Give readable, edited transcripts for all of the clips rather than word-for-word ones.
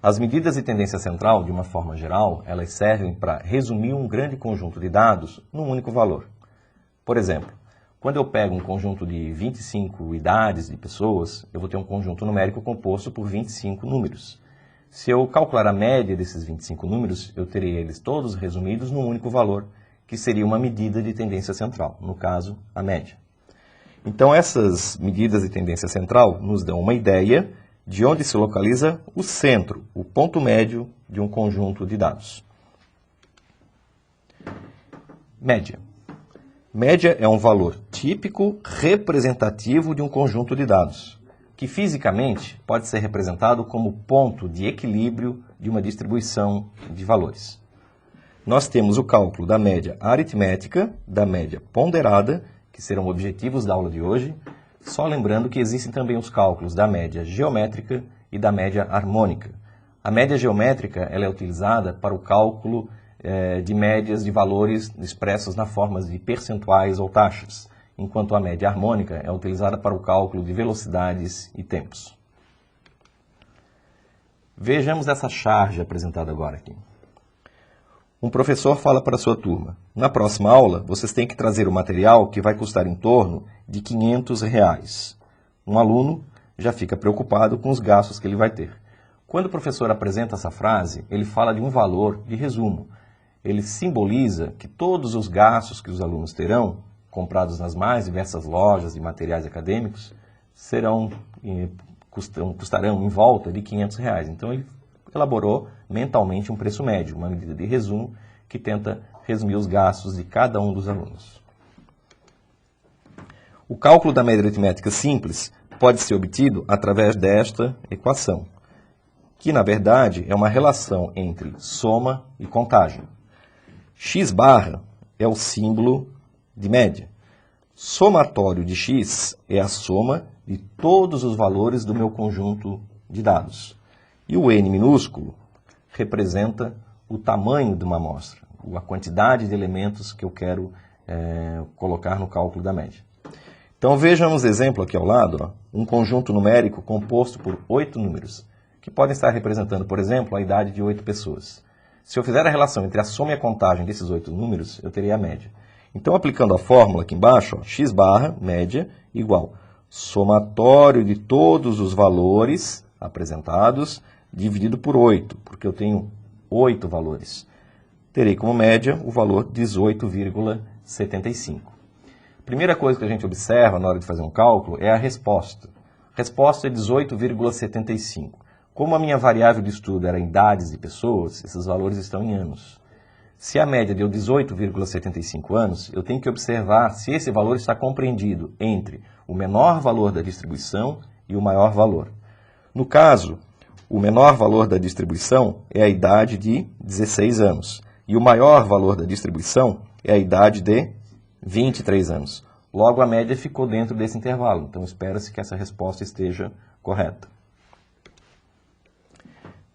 As medidas de tendência central, de uma forma geral, elas servem para resumir um grande conjunto de dados num único valor. Por exemplo, quando eu pego um conjunto de 25 idades de pessoas, eu vou ter um conjunto numérico composto por 25 números. Se eu calcular a média desses 25 números, eu terei eles todos resumidos num único valor, que seria uma medida de tendência central, no caso, a média. Então, essas medidas de tendência central nos dão uma ideia de onde se localiza o centro, o ponto médio de um conjunto de dados. Média. Média é um valor típico representativo de um conjunto de dados, que fisicamente pode ser representado como ponto de equilíbrio de uma distribuição de valores. Nós temos o cálculo da média aritmética, da média ponderada, que serão objetivos da aula de hoje, só lembrando que existem também os cálculos da média geométrica e da média harmônica. A média geométrica ela é utilizada para o cálculo de médias de valores expressos na forma de percentuais ou taxas, enquanto a média harmônica é utilizada para o cálculo de velocidades e tempos. Vejamos essa charge apresentada agora aqui. Um professor fala para a sua turma: na próxima aula, vocês têm que trazer o material que vai custar em torno de R$500. Um aluno já fica preocupado com os gastos que ele vai ter. Quando o professor apresenta essa frase, ele fala de um valor de resumo. Ele simboliza que todos os gastos que os alunos terão, comprados nas mais diversas lojas de materiais acadêmicos, custarão em volta de R$500. Então, ele elaborou mentalmente um preço médio, uma medida de resumo que tenta resumir os gastos de cada um dos alunos. O cálculo da média aritmética simples pode ser obtido através desta equação, que na verdade é uma relação entre soma e contagem. X barra é o símbolo de média. Somatório de x é a soma de todos os valores do meu conjunto de dados. E o n minúsculo representa o tamanho de uma amostra, a quantidade de elementos que eu quero colocar no cálculo da média. Então vejamos exemplo aqui ao lado, um conjunto numérico composto por 8 números, que podem estar representando, por exemplo, a idade de 8 pessoas. Se eu fizer a relação entre a soma e a contagem desses 8 números, eu terei a média. Então, aplicando a fórmula aqui embaixo, x barra, média, igual somatório de todos os valores apresentados, dividido por 8, porque eu tenho 8 valores. Terei como média o valor 18,75. A primeira coisa que a gente observa na hora de fazer um cálculo é a resposta. A resposta é 18,75. Como a minha variável de estudo era idades de pessoas, esses valores estão em anos. Se a média deu 18,75 anos, eu tenho que observar se esse valor está compreendido entre o menor valor da distribuição e o maior valor. No caso, o menor valor da distribuição é a idade de 16 anos. E o maior valor da distribuição é a idade de 23 anos. Logo, a média ficou dentro desse intervalo. Então, espera-se que essa resposta esteja correta.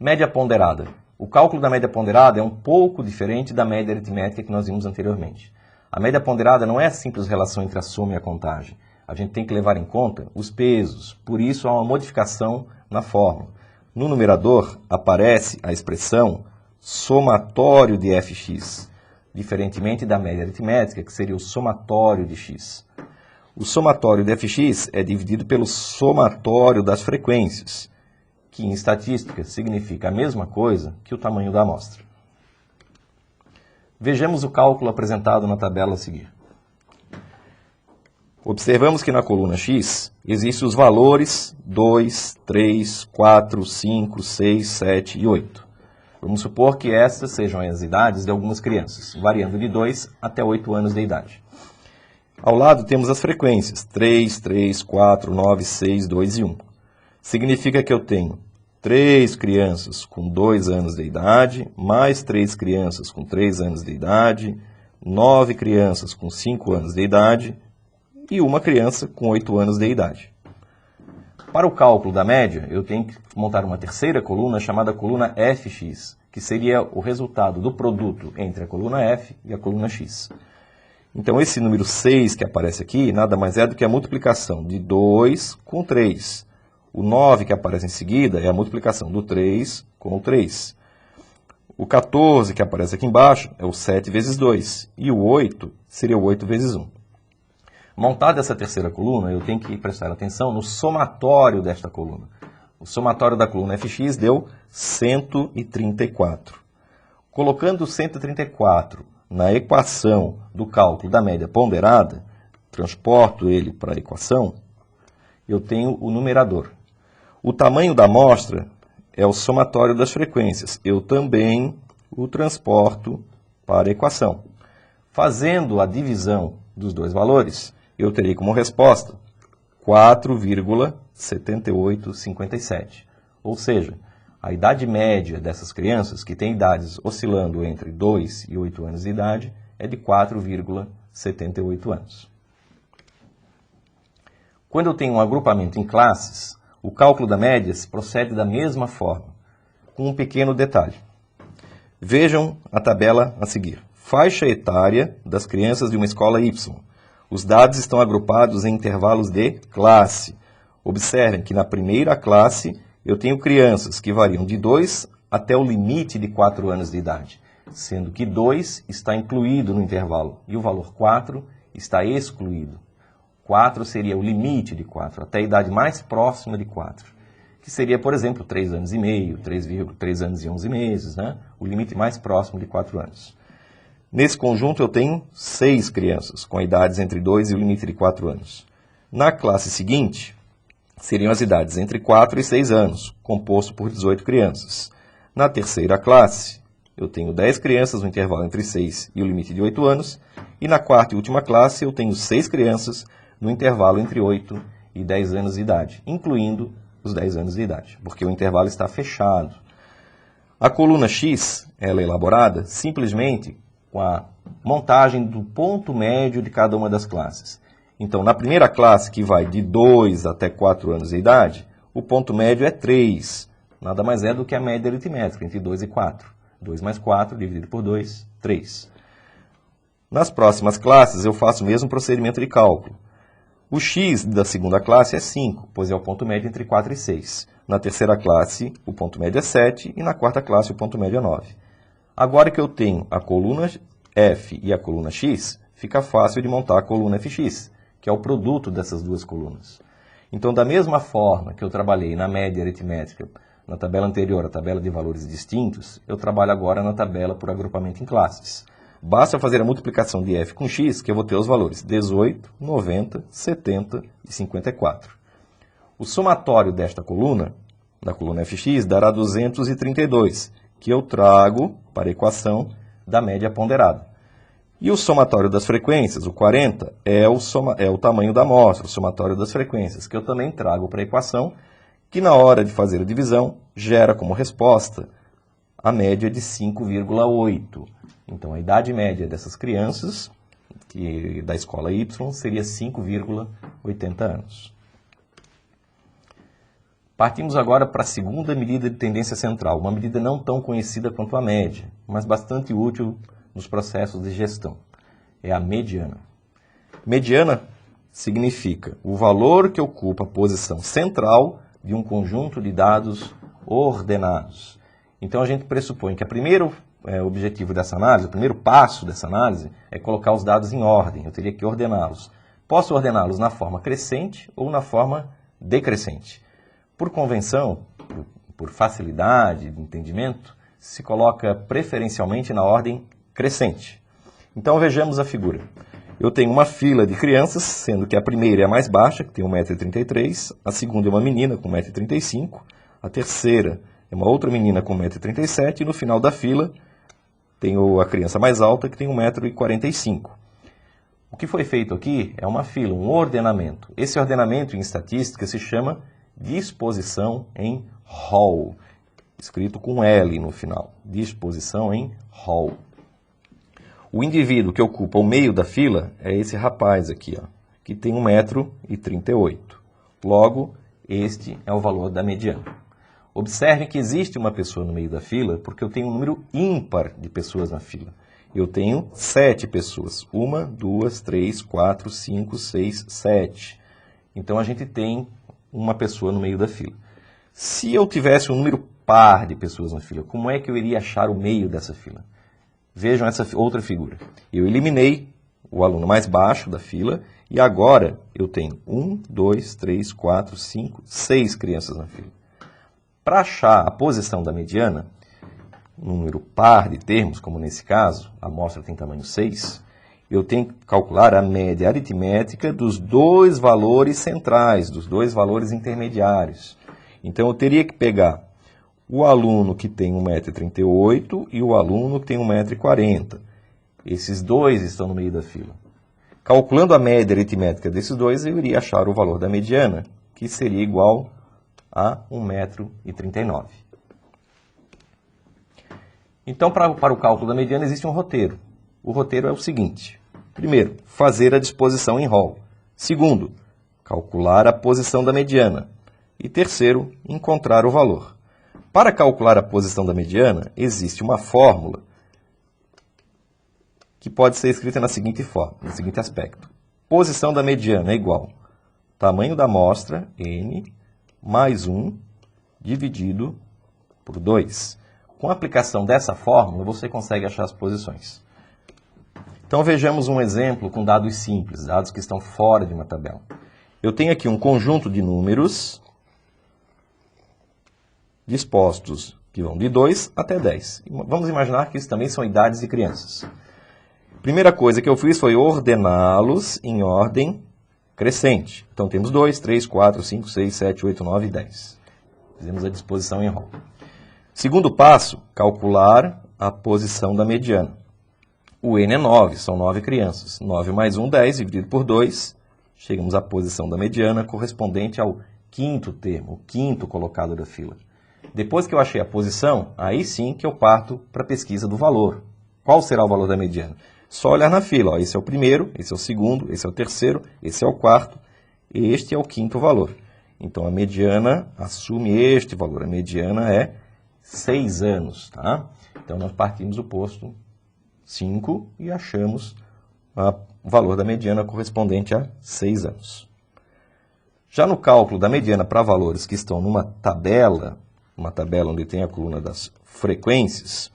Média ponderada. O cálculo da média ponderada é um pouco diferente da média aritmética que nós vimos anteriormente. A média ponderada não é a simples relação entre a soma e a contagem. A gente tem que levar em conta os pesos. Por isso, há uma modificação na fórmula. No numerador aparece a expressão somatório de fx, diferentemente da média aritmética, que seria o somatório de x. O somatório de fx é dividido pelo somatório das frequências, que em estatística significa a mesma coisa que o tamanho da amostra. Vejamos o cálculo apresentado na tabela a seguir. Observamos que na coluna X existem os valores 2, 3, 4, 5, 6, 7 e 8. Vamos supor que estas sejam as idades de algumas crianças, variando de 2 até 8 anos de idade. Ao lado temos as frequências 3, 3, 4, 9, 6, 2 e 1. Significa que eu tenho 3 crianças com 2 anos de idade, mais 3 crianças com 3 anos de idade, 9 crianças com 5 anos de idade, e uma criança com 8 anos de idade. Para o cálculo da média, eu tenho que montar uma terceira coluna chamada coluna fx, que seria o resultado do produto entre a coluna f e a coluna x. Então, esse número 6 que aparece aqui, nada mais é do que a multiplicação de 2 com 3, O 9 que aparece em seguida é a multiplicação do 3 com o 3. O 14 que aparece aqui embaixo é o 7 vezes 2. E o 8 seria o 8 vezes 1. Montada essa terceira coluna, eu tenho que prestar atenção no somatório desta coluna. O somatório da coluna fx deu 134. Colocando 134 na equação do cálculo da média ponderada, transporto ele para a equação, eu tenho o numerador. O tamanho da amostra é o somatório das frequências. Eu também o transporto para a equação. Fazendo a divisão dos dois valores, eu terei como resposta 4,7857. Ou seja, a idade média dessas crianças, que têm idades oscilando entre 2 e 8 anos de idade, é de 4,78 anos. Quando eu tenho um agrupamento em classes, o cálculo da média procede da mesma forma, com um pequeno detalhe. Vejam a tabela a seguir. Faixa etária das crianças de uma escola Y. Os dados estão agrupados em intervalos de classe. Observem que na primeira classe eu tenho crianças que variam de 2 até o limite de 4 anos de idade, sendo que 2 está incluído no intervalo e o valor 4 está excluído. 4 seria o limite de 4, até a idade mais próxima de 4, que seria, por exemplo, 3 anos e meio, 3 anos e 11 meses, né? O limite mais próximo de 4 anos. Nesse conjunto eu tenho 6 crianças, com idades entre 2 e o limite de 4 anos. Na classe seguinte, seriam as idades entre 4 e 6 anos, composto por 18 crianças. Na terceira classe, eu tenho 10 crianças no intervalo entre 6 e o limite de 8 anos. E na quarta e última classe, eu tenho 6 crianças no intervalo entre 8 e 10 anos de idade, incluindo os 10 anos de idade, porque o intervalo está fechado. A coluna X ela é elaborada simplesmente com a montagem do ponto médio de cada uma das classes. Então, na primeira classe, que vai de 2 até 4 anos de idade, o ponto médio é 3. Nada mais é do que a média aritmética, entre 2 e 4. 2 mais 4 dividido por 2, 3. Nas próximas classes, eu faço o mesmo procedimento de cálculo. O x da segunda classe é 5, pois é o ponto médio entre 4 e 6. Na terceira classe, o ponto médio é 7 e na quarta classe, o ponto médio é 9. Agora que eu tenho a coluna F e a coluna X, fica fácil de montar a coluna Fx, que é o produto dessas duas colunas. Então, da mesma forma que eu trabalhei na média aritmética, na tabela anterior, a tabela de valores distintos, eu trabalho agora na tabela por agrupamento em classes. Basta fazer a multiplicação de F com X, que eu vou ter os valores 18, 90, 70 e 54. O somatório desta coluna, da coluna Fx, dará 232, que eu trago para a equação da média ponderada. E o somatório das frequências, o 40, é o tamanho da amostra, o somatório das frequências, que eu também trago para a equação, que na hora de fazer a divisão, gera como resposta a média de 5,8. Então, a idade média dessas crianças, da escola Y, seria 5,80 anos. Partimos agora para a segunda medida de tendência central, uma medida não tão conhecida quanto a média, mas bastante útil nos processos de gestão. É a mediana. Mediana significa o valor que ocupa a posição central de um conjunto de dados ordenados. Então, a gente pressupõe que o primeiro objetivo dessa análise, o primeiro passo dessa análise, é colocar os dados em ordem. Eu teria que ordená-los. Posso ordená-los na forma crescente ou na forma decrescente. Por convenção, por facilidade de entendimento, se coloca preferencialmente na ordem crescente. Então, vejamos a figura. Eu tenho uma fila de crianças, sendo que a primeira é a mais baixa, que tem 1,33 m, a segunda é uma menina com 1,35 m, a terceira é uma outra menina com 1,37 m, e no final da fila tenho a criança mais alta, que tem 1,45 m. O que foi feito aqui é uma fila, um ordenamento. Esse ordenamento em estatística se chama disposição em hall, escrito com L no final, disposição em hall. O indivíduo que ocupa o meio da fila é esse rapaz aqui, ó, que tem 1,38 m. Logo, este é o valor da mediana. Observe que existe uma pessoa no meio da fila porque eu tenho um número ímpar de pessoas na fila. Eu tenho 7 pessoas. 1, 2, 3, 4, 5, 6, 7. Então, a gente tem uma pessoa no meio da fila. Se eu tivesse um número par de pessoas na fila, como é que eu iria achar o meio dessa fila? Vejam essa outra figura. Eu eliminei o aluno mais baixo da fila e agora eu tenho 1, 2, 3, 4, 5, 6 crianças na fila. Para achar a posição da mediana, um número par de termos, como nesse caso, a amostra tem tamanho 6, eu tenho que calcular a média aritmética dos dois valores centrais, dos dois valores intermediários. Então eu teria que pegar o aluno que tem 1,38 m e o aluno que tem 1,40 m. Esses dois estão no meio da fila. Calculando a média aritmética desses dois, eu iria achar o valor da mediana, que seria igual a 1,39 m. Então, para o cálculo da mediana, existe um roteiro. O roteiro é o seguinte. Primeiro, fazer a disposição em rol. Segundo, calcular a posição da mediana. E terceiro, encontrar o valor. Para calcular a posição da mediana, existe uma fórmula que pode ser escrita na seguinte forma, no seguinte aspecto. Posição da mediana é igual tamanho da amostra, n, mais 1, dividido por 2. Com a aplicação dessa fórmula, você consegue achar as posições. Então vejamos um exemplo com dados simples, dados que estão fora de uma tabela. Eu tenho aqui um conjunto de números dispostos que vão de 2 até 10. Vamos imaginar que isso também são idades de crianças. Primeira coisa que eu fiz foi ordená-los em ordem crescente. Então temos 2, 3, 4, 5, 6, 7, 8, 9 e 10. Fizemos a disposição em rol. Segundo passo, calcular a posição da mediana. O n é 9, são 9 crianças. 9 mais 1, 10, dividido por 2. Chegamos à posição da mediana, correspondente ao quinto termo, o quinto colocado da fila. Depois que eu achei a posição, aí sim que eu parto para a pesquisa do valor. Qual será o valor da mediana? Só olhar na fila. Ó, esse é o primeiro, esse é o segundo, esse é o terceiro, esse é o quarto, este é o quinto valor. Então a mediana assume este valor. A mediana é 6 anos. Tá? Então nós partimos do posto 5 e achamos o valor da mediana correspondente a 6 anos. Já no cálculo da mediana para valores que estão numa tabela, uma tabela onde tem a coluna das frequências,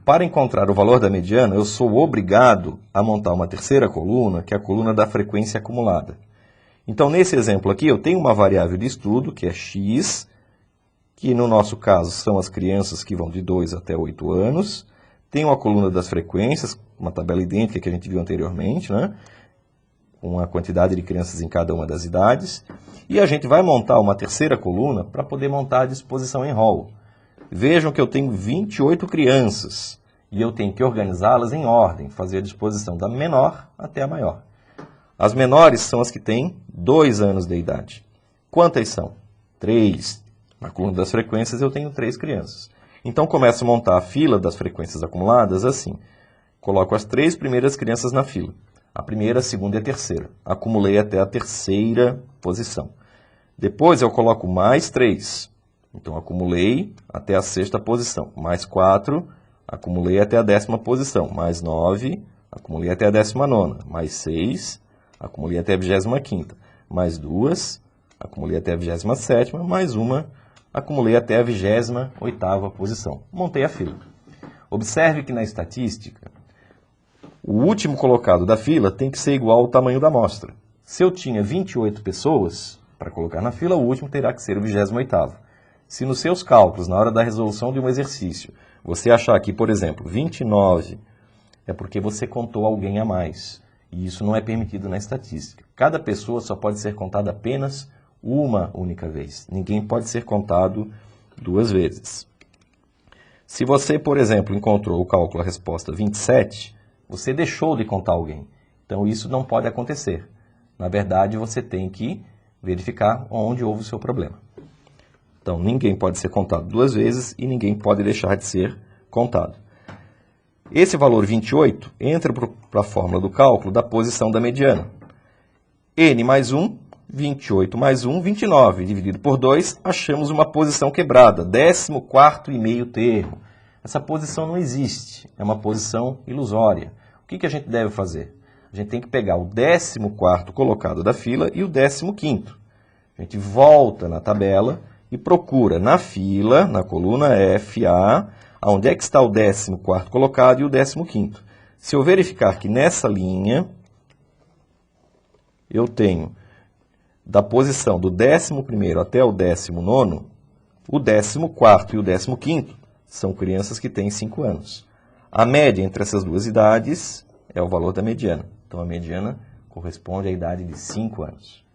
para encontrar o valor da mediana, eu sou obrigado a montar uma terceira coluna, que é a coluna da frequência acumulada. Então, nesse exemplo aqui, eu tenho uma variável de estudo, que é x, que no nosso caso são as crianças que vão de 2 até 8 anos. Tenho a coluna das frequências, uma tabela idêntica que a gente viu anteriormente, né? Com a quantidade de crianças em cada uma das idades. E a gente vai montar uma terceira coluna para poder montar a disposição em rol. Vejam que eu tenho 28 crianças e eu tenho que organizá-las em ordem, fazer a disposição da menor até a maior. As menores são as que têm 2 anos de idade. Quantas são? 3. Na coluna das frequências eu tenho 3 crianças. Então começo a montar a fila das frequências acumuladas assim. Coloco as 3 primeiras crianças na fila. A primeira, a segunda e a terceira. Acumulei até a terceira posição. Depois eu coloco mais 3. Então acumulei até a sexta posição. Mais 4, acumulei até a 10ª posição. Mais 9, acumulei até a 19ª. Mais 6, acumulei até a 25ª. Mais 2, acumulei até a 27ª. Mais 1, acumulei até a 28ª posição. Montei a fila. Observe que na estatística, o último colocado da fila tem que ser igual ao tamanho da amostra. Se eu tinha 28 pessoas para colocar na fila, o último terá que ser o 28º. Se nos seus cálculos, na hora da resolução de um exercício, você achar aqui, por exemplo, 29, é porque você contou alguém a mais. E isso não é permitido na estatística. Cada pessoa só pode ser contada apenas uma única vez. Ninguém pode ser contado 2 vezes. Se você, por exemplo, encontrou o cálculo, a resposta 27, você deixou de contar alguém. Então isso não pode acontecer. Na verdade, você tem que verificar onde houve o seu problema. Então, ninguém pode ser contado 2 vezes e ninguém pode deixar de ser contado. Esse valor 28 entra para a fórmula do cálculo da posição da mediana. N mais 1, 28 mais 1, 29. Dividido por 2, achamos uma posição quebrada, 14º e meio termo. Essa posição não existe, é uma posição ilusória. O que a gente deve fazer? A gente tem que pegar o 14º colocado da fila e o 15º. A gente volta na tabela e procura na fila, na coluna FA, onde é que está o 14º colocado e o 15º. Se eu verificar que nessa linha eu tenho da posição do 11º até o 19º, o 14º e o 15º são crianças que têm 5 anos. A média entre essas duas idades é o valor da mediana. Então, a mediana corresponde à idade de 5 anos.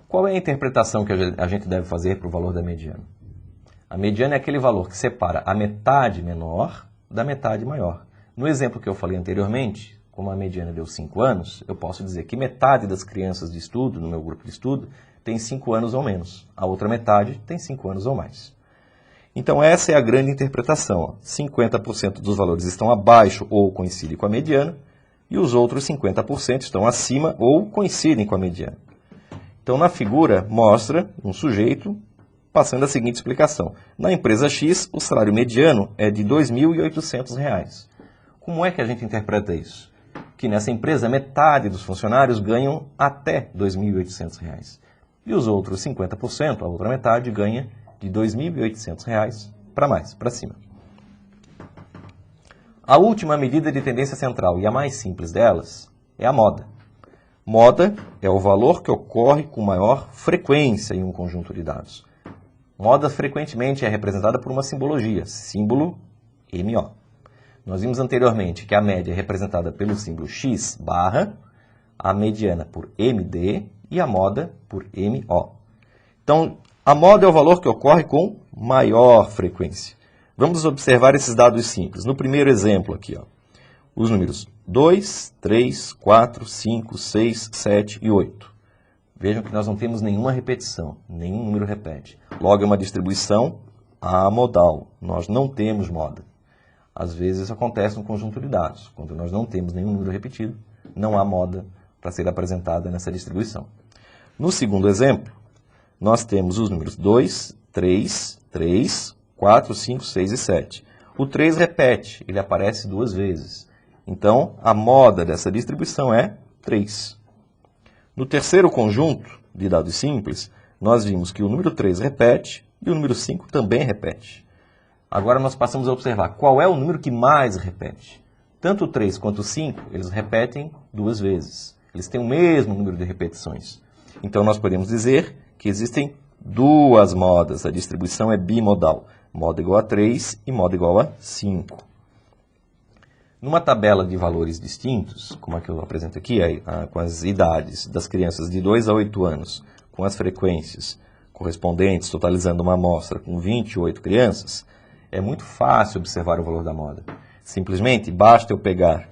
Qual é a interpretação que a gente deve fazer para o valor da mediana? A mediana é aquele valor que separa a metade menor da metade maior. No exemplo que eu falei anteriormente, como a mediana deu 5 anos, eu posso dizer que metade das crianças de estudo, no meu grupo de estudo, tem 5 anos ou menos. A outra metade tem 5 anos ou mais. Então, essa é a grande interpretação. 50% dos valores estão abaixo ou coincidem com a mediana, e os outros 50% estão acima ou coincidem com a mediana. Então, na figura, mostra um sujeito passando a seguinte explicação. Na empresa X, o salário mediano é de R$ 2.800. Como é que a gente interpreta isso? Que nessa empresa, metade dos funcionários ganham até R$ 2.800. E os outros 50%, a outra metade, ganha de R$ 2.800 para mais, para cima. A última medida de tendência central e a mais simples delas é a moda. Moda é o valor que ocorre com maior frequência em um conjunto de dados. Moda frequentemente é representada por uma simbologia, símbolo MO. Nós vimos anteriormente que a média é representada pelo símbolo X barra, a mediana por MD e a moda por MO. Então, a moda é o valor que ocorre com maior frequência. Vamos observar esses dados simples. No primeiro exemplo aqui, ó, os números 2, 3, 4, 5, 6, 7 e 8. Vejam que nós não temos nenhuma repetição, nenhum número repete. Logo, é uma distribuição amodal. Nós não temos moda. Às vezes isso acontece no conjunto de dados. Quando nós não temos nenhum número repetido, não há moda para ser apresentada nessa distribuição. No segundo exemplo, nós temos os números 2, 3, 3, 4, 5, 6 e 7. O 3 repete, ele aparece 2 vezes. Então, a moda dessa distribuição é 3. No terceiro conjunto de dados simples, nós vimos que o número 3 repete e o número 5 também repete. Agora nós passamos a observar qual é o número que mais repete. Tanto o 3 quanto o 5, eles repetem 2 vezes. Eles têm o mesmo número de repetições. Então, nós podemos dizer que existem 2 modas. A distribuição é bimodal. Moda igual a 3 e moda igual a 5. Numa tabela de valores distintos, como a que eu apresento aqui, com as idades das crianças de 2 a 8 anos, com as frequências correspondentes, totalizando uma amostra com 28 crianças, é muito fácil observar o valor da moda. Simplesmente basta eu pegar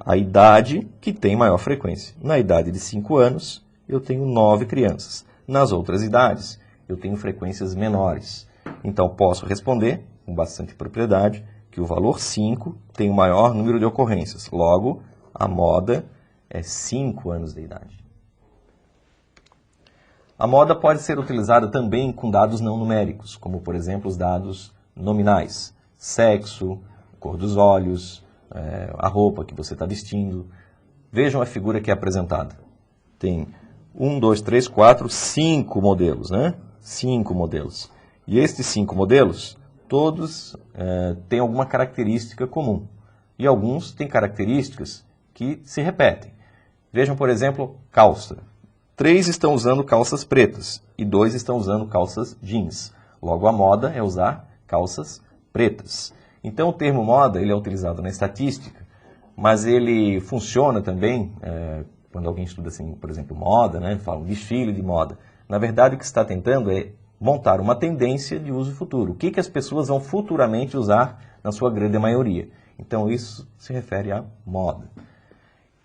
a idade que tem maior frequência. Na idade de 5 anos, eu tenho 9 crianças. Nas outras idades, eu tenho frequências menores. Então, posso responder, com bastante propriedade, que o valor 5 tem o maior número de ocorrências. Logo, a moda é 5 anos de idade. A moda pode ser utilizada também com dados não numéricos, como, por exemplo, os dados nominais. Sexo, cor dos olhos, a roupa que você está vestindo. Vejam a figura que é apresentada. Tem 1, 2, 3, 4, 5 modelos, né? 5 modelos. E estes 5 modelos, todos têm alguma característica comum. E alguns têm características que se repetem. Vejam, por exemplo, calça. 3 estão usando calças pretas e 2 estão usando calças jeans. Logo, a moda é usar calças pretas. Então, o termo moda ele é utilizado na estatística, mas ele funciona também quando alguém estuda, assim, por exemplo, moda, né? Fala um desfile de moda. Na verdade, o que se está tentando é montar uma tendência de uso futuro. O que as pessoas vão futuramente usar na sua grande maioria. Então, isso se refere à moda.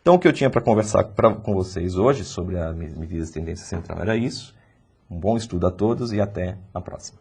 Então, o que eu tinha para conversar com vocês hoje sobre a medida de tendência central era isso. Um bom estudo a todos e até a próxima.